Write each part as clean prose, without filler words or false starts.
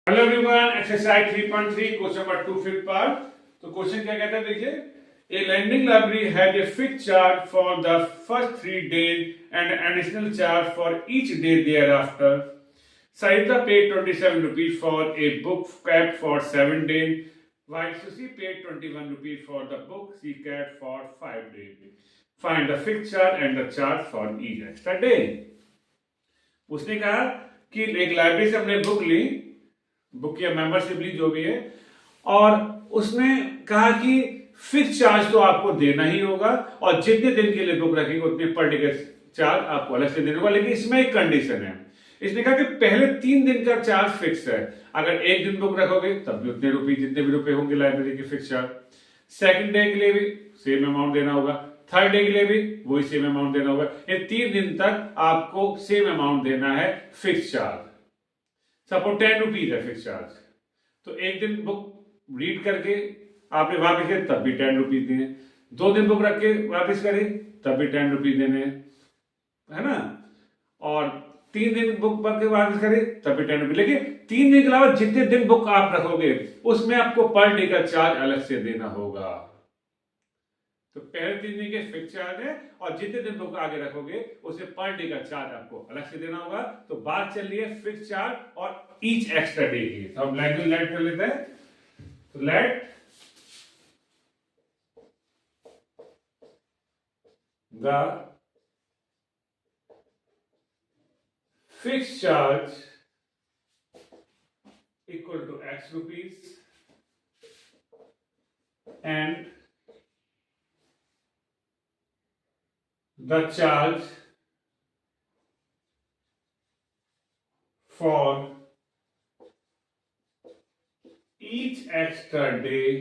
Hello everyone, exercise 3.3 question number 2 fifth part. तो question क्या कहता है, देखिए। A lending library had a fixed charge for the first 3 days and additional charge for each day thereafter. Sarita paid 27 rupees for a book kept for 7 days, while Susie paid 21 rupees for the book she kept for 5 days. Find the fixed charge and the charge for each extra day. उसने कहा कि एक library से हमने book ली, book या membership ली, जो भी है, और उसने कहा कि फिक्स चार्ज तो आपको देना ही होगा और जितने दिन के लिए बुक रखेंगे उतने पर डे का चार्ज आपको अलग से देना होगा। लेकिन इसमें एक कंडीशन है। इसने कहा कि पहले 3 दिन का चार्ज फिक्स है, अगर एक दिन बुक रखोगे तब भी उतने रुपए, जितने भी रुपए होंगे लाइब्रेरी के फिक्स चार्ज। सेकंड डे के लिए भी सेम अमाउंट देना होगा, थर्ड डे के लिए भी वही सेम अमाउंट देना होगा। ये 3 दिन तक आपको सेम अमाउंट देना है फिक्स चार्ज। सपोज 10 रुपीज है फिक्स चार्ज, तो एक दिन बुक रीड करके आपने वापिस किया तब भी 10 रुपीज देने, 2 दिन बुक रख के वापिस करे तब भी 10 रुपीज देने, है ना, और 3 दिन बुक पढ़ के वापिस करे तब भी 10 रुपीज। लेकिन 3 दिन के अलावा जितने दिन बुक आप रखोगे उसमें आपको पर डे का चार्ज अलग से देना होगा। तो पहले 3 दिन के फिक्स चार्ज है और जितने दिन बुक आगे रखोगे उसे पर डे का चार्ज आपको अलग से देना होगा। तो बात चल रही है फिक्स चार्ज और ईच एक्स्ट्रा डे की। तो हम लैंग्वेज लेट कर लेते हैं। तो let the fix charge equal to x rupees and the charge for each extra day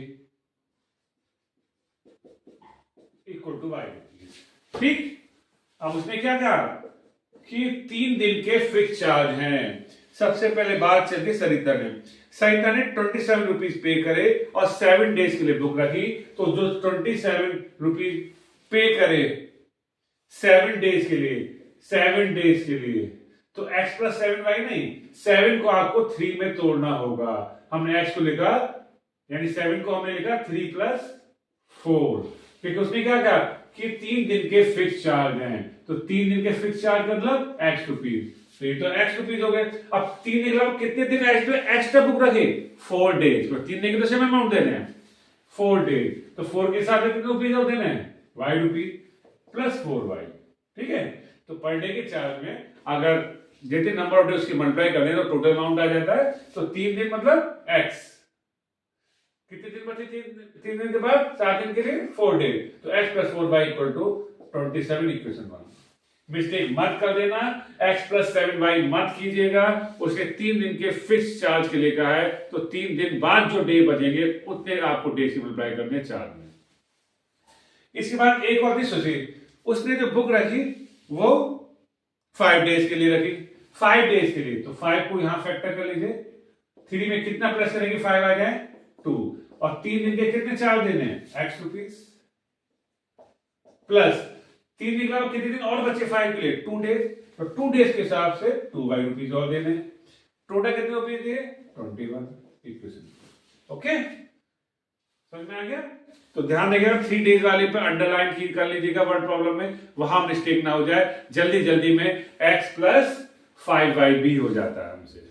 equal to y rupees। ठीक, अब उसने क्या कहा कि 3 दिन के फिक्स चार्ज हैं। सबसे पहले बात चल रही सरिता ने 27 रुपीज पे करे और 7 डेज के लिए बुक रखी। तो जो 27 रुपीज पे करे 7 डेज के लिए, तो x प्लस 7y नहीं, 7 को आपको 3 में तोड़ना होगा। हमने x को लिखा, यानी 7 को हमने लिखा 3 प्लस 4, क्योंकि उसने क्या कहा कि 3 दिन के फिक्स चार्ज हैं। तो 3 दिन के फिक्स चार्ज मतलब x रुपीज, तो ये तो x रुपीज हो गए। अब 3 दिन के अलावा कितने दिन एक्स्ट्रा बुक रखे, 4 डेज। तो 3 दिन के तो सेम अमाउंट देने हैं, 4 डेज। तो 4 के साथ कितने रुपीज और देने हैं, y रुपीज प्लस 4y। ठीक है, तो पर डे के चार्ज में अगर जितने नंबर ऑफ डे उसकी मल्टीप्लाई कर दें तो टोटल अमाउंट आ जाता है। तो 3 दिन मतलब x, कितने दिन बचे 3 दिन के बाद, 4 दिन के लिए 4 डे। तो x plus 4y equal to 27, equation 1। Mistake मत कर देना, x प्लस 7y मत कीजिएगा। उसके 3 दिन के फिक्स चार्ज के लिए कहा है, तो 3 दिन बाद जो डे बचेंगे उतने आपको डे से मल्टीप्लाई करने चार्ज में। इसके बाद एक और भी सोचिए, उसने जो बुक रखी वो 5 डेज के लिए रखी, 5 डेज के लिए। तो 5 को यहां फैक्टर कर लीजिए, 3 में कितना प्लस करेंगे 5 आ जाए 2, और 3 दिन के कितने चार्ज देने हैं x रुपीज, प्लस 3 दिन के बाद कितने दिन और बचे 5 के लिए 2 डेज। तो 2 डेज के हिसाब से 2y रुपीज और देने, टोटल कितने रुपीज दिए 21, इक्वेशन। ओके, समझ में आ गया। तो ध्यान रखिएगा 3 डेज वाले पे अंडरलाइन की कर लीजिएगा वर्ड प्रॉब्लम में, वहां मिस्टेक ना हो जाए। जल्दी में x प्लस 5y भी हो जाता है हमसे।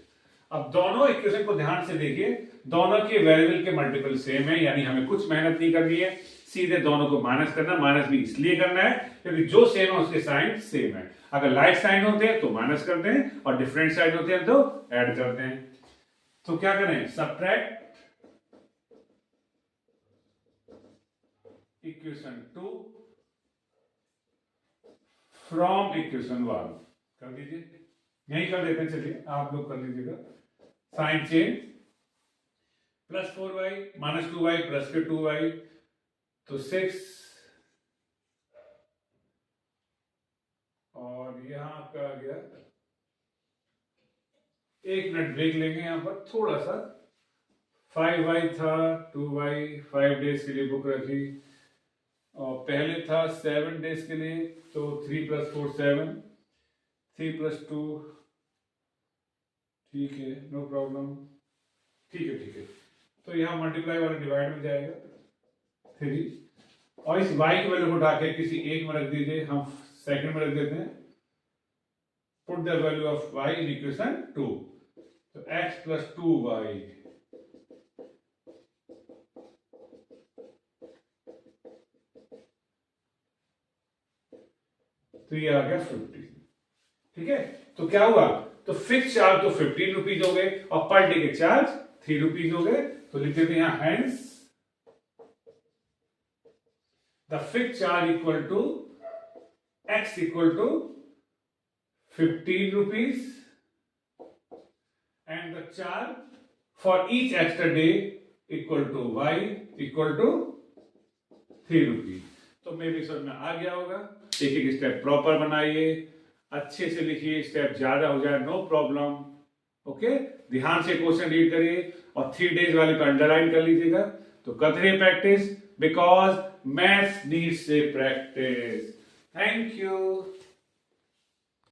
अब दोनों इक्वेशन को ध्यान से देखिए, दोनों के वेरिएबल के मल्टीपल सेम है, यानी हमें कुछ मेहनत नहीं करनी है, सीधे दोनों को माइनस करना। माइनस भी इसलिए करना है क्योंकि जो सेम है उसके साइन सेम है। अगर लाइक साइन होते हैं तो माइनस करते हैं और डिफरेंट साइन होते हैं तो ऐड करते हैं। तो क्या करें, सबट्रैक्ट इक्वेशन 2 फ्रॉम इक्वेशन 1 कर दीजिए, यही कर देते हैं। चलिए आप लोग कर लीजिएगा। Sign change, plus 4y minus 2y plus के 2y, तो 6, और यहां आपका आ गया। 1 मिनट ब्रेक लेंगे यहां पर थोड़ा सा। 5y था, 2y 5 डेज के लिए बुक रखी, और पहले था 7 डेज के लिए, तो 3 प्लस 4 7, 3 प्लस 2, ठीक है, नो प्रॉब्लम। ठीक है। तो यहाँ मल्टीप्लाई वाला डिवाइड में जाएगा 3 और इस y की वैल्यू को उठा के किसी एक में रख दीजिए, हम सेकंड में रख देते हैं। Put the value of y in equation 2, तो x प्लस 2y, तो ये आ गया 50। ठीक है, तो क्या हुआ, तो फिक्स चार्ज तो 15 रुपीज हो गए और पर डे के चार्ज 3 रुपीज हो गए। तो लिख देते हैं यहां hence the fix charge equal to x equal to 15 rupees and the charge for each extra day equal to y equal to 3 rupees. तो मे भी समझ में आ गया होगा। एक एक स्टेप प्रॉपर बनाइए, अच्छे से लिखिए, स्टेप ज्यादा हो जाए नो प्रॉब्लम। ओके, ध्यान से क्वेश्चन रीड करिए और 3 डेज वाले को अंडरलाइन कर लीजिएगा। तो करते रहिए practice, because maths needs a practice. Thank you.